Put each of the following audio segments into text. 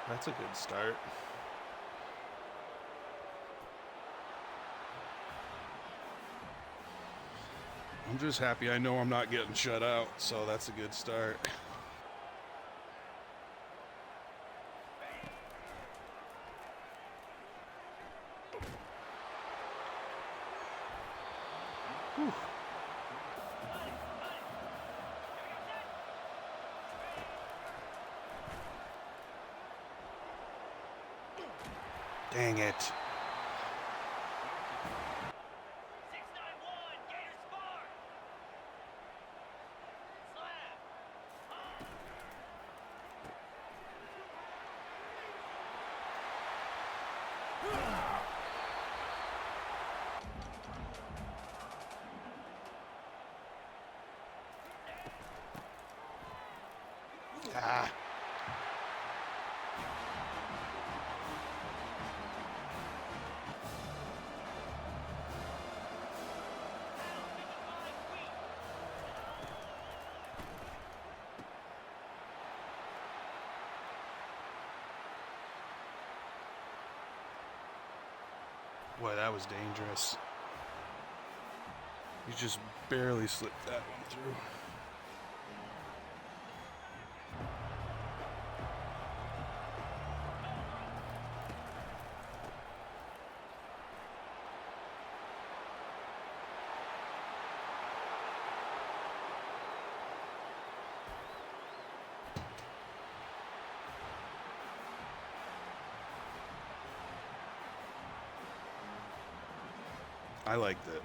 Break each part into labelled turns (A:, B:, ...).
A: That's a good start. I'm just happy I know I'm not getting shut out, so that's a good start. Whew. Dang it.
B: 691, Gator score. Slap.
A: Ah. Boy, that was dangerous. You just barely slipped that one through. I liked it.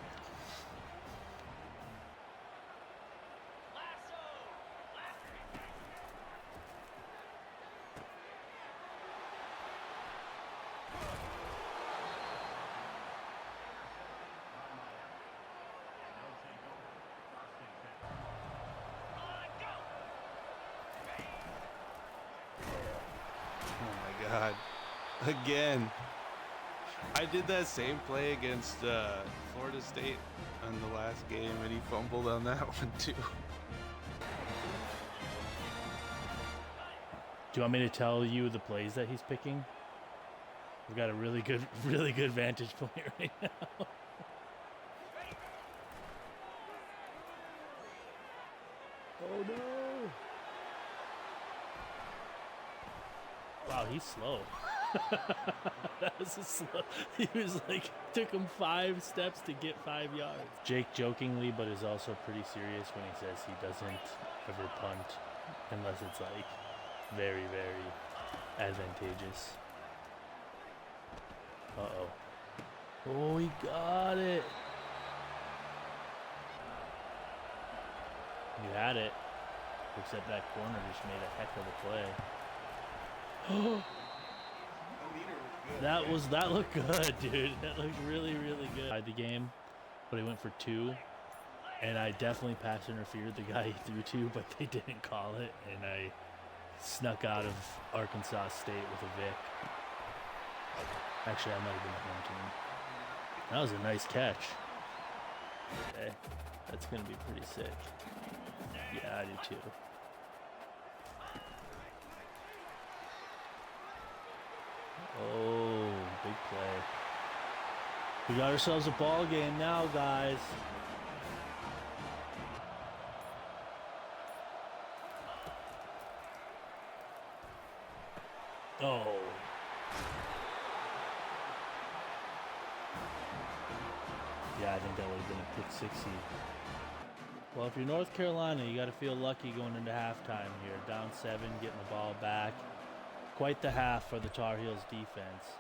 A: Oh my God. Again. I did that same play against Florida State on the last game, and he fumbled on that one too.
C: Do you want me to tell you the plays that he's picking? We've got a really good vantage point right now. Oh no! Wow, he's slow. That was a slow. He was like, took him 5 steps to get 5 yards. Jake jokingly, but is also pretty serious when he says he doesn't ever punt unless it's like very, very advantageous. Uh-oh. Oh, he got it. You had it. Except that corner just made a heck of a play. That looked good, dude. That looked really, really good. I had the game, but he went for 2. And I definitely pass interfered the guy he threw to, but they didn't call it. And I snuck out of Arkansas State with a Vic. Actually, I might have been the home team. That was a nice catch. Okay, that's going to be pretty sick. Yeah, I do too. Oh, big play. We got ourselves a ball game now, guys. Oh. Yeah, I think that would have been a pick 60. Well, if you're North Carolina, you got to feel lucky going into halftime here. Down 7, getting the ball back. Quite the half for the Tar Heels defense.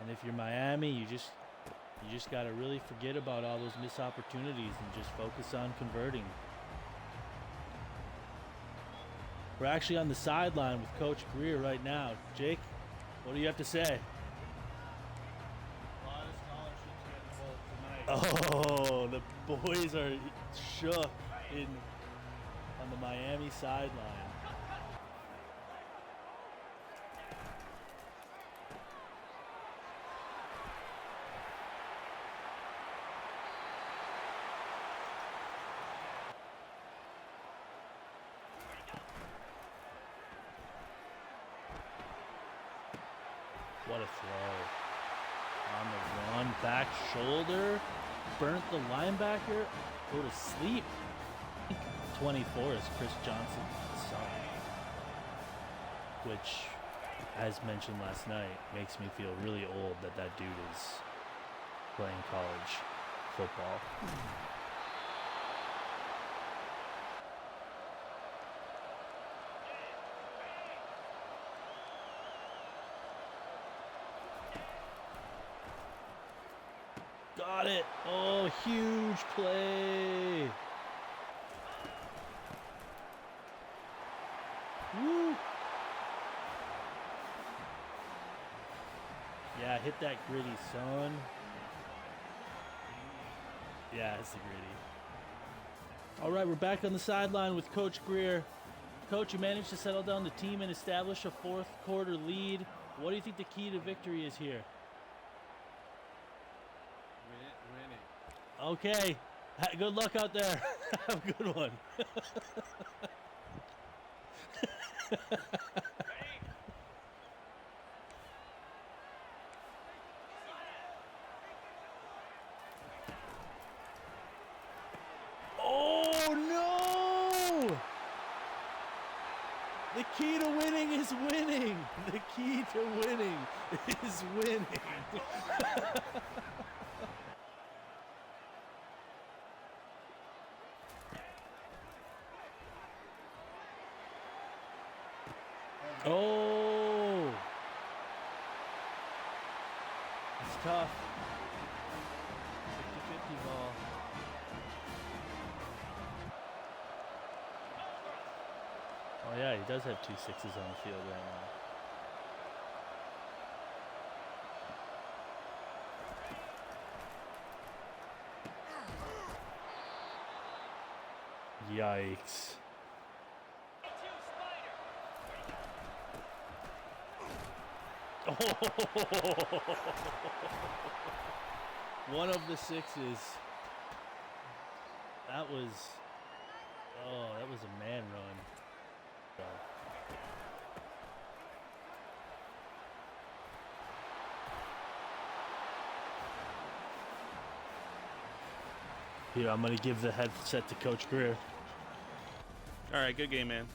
C: And if you're Miami, you just got to really forget about all those missed opportunities and just focus on converting. We're actually on the sideline with Coach Greer right now. Jake, what do you have to say?
D: A lot of scholarships getting pulled tonight.
C: Oh, the boys are shook on the Miami sideline. What a throw. On the run, back shoulder. Burnt the linebacker. Go to sleep. 24 is Chris Johnson's son. Which, as mentioned last night, makes me feel really old that that dude is playing college football. Got it. Oh, huge play. Woo. Yeah, hit that gritty, son. Yeah, it's the gritty. All right, we're back on the sideline with Coach Greer. Coach, you managed to settle down the team and establish a fourth quarter lead. What do you think the key to victory is here?
A: Winning.
C: Okay. Good luck out there. Have a good one. Oh, no! The key to winning is winning. The key to winning is winning. Oh! It's tough. 50-50 ball. Oh yeah, he does have 2 sixes on the field right now. Yikes. One of the 6s. That was a man run. Here, I'm going to give the headset to Coach Greer.
A: All right, good game, man.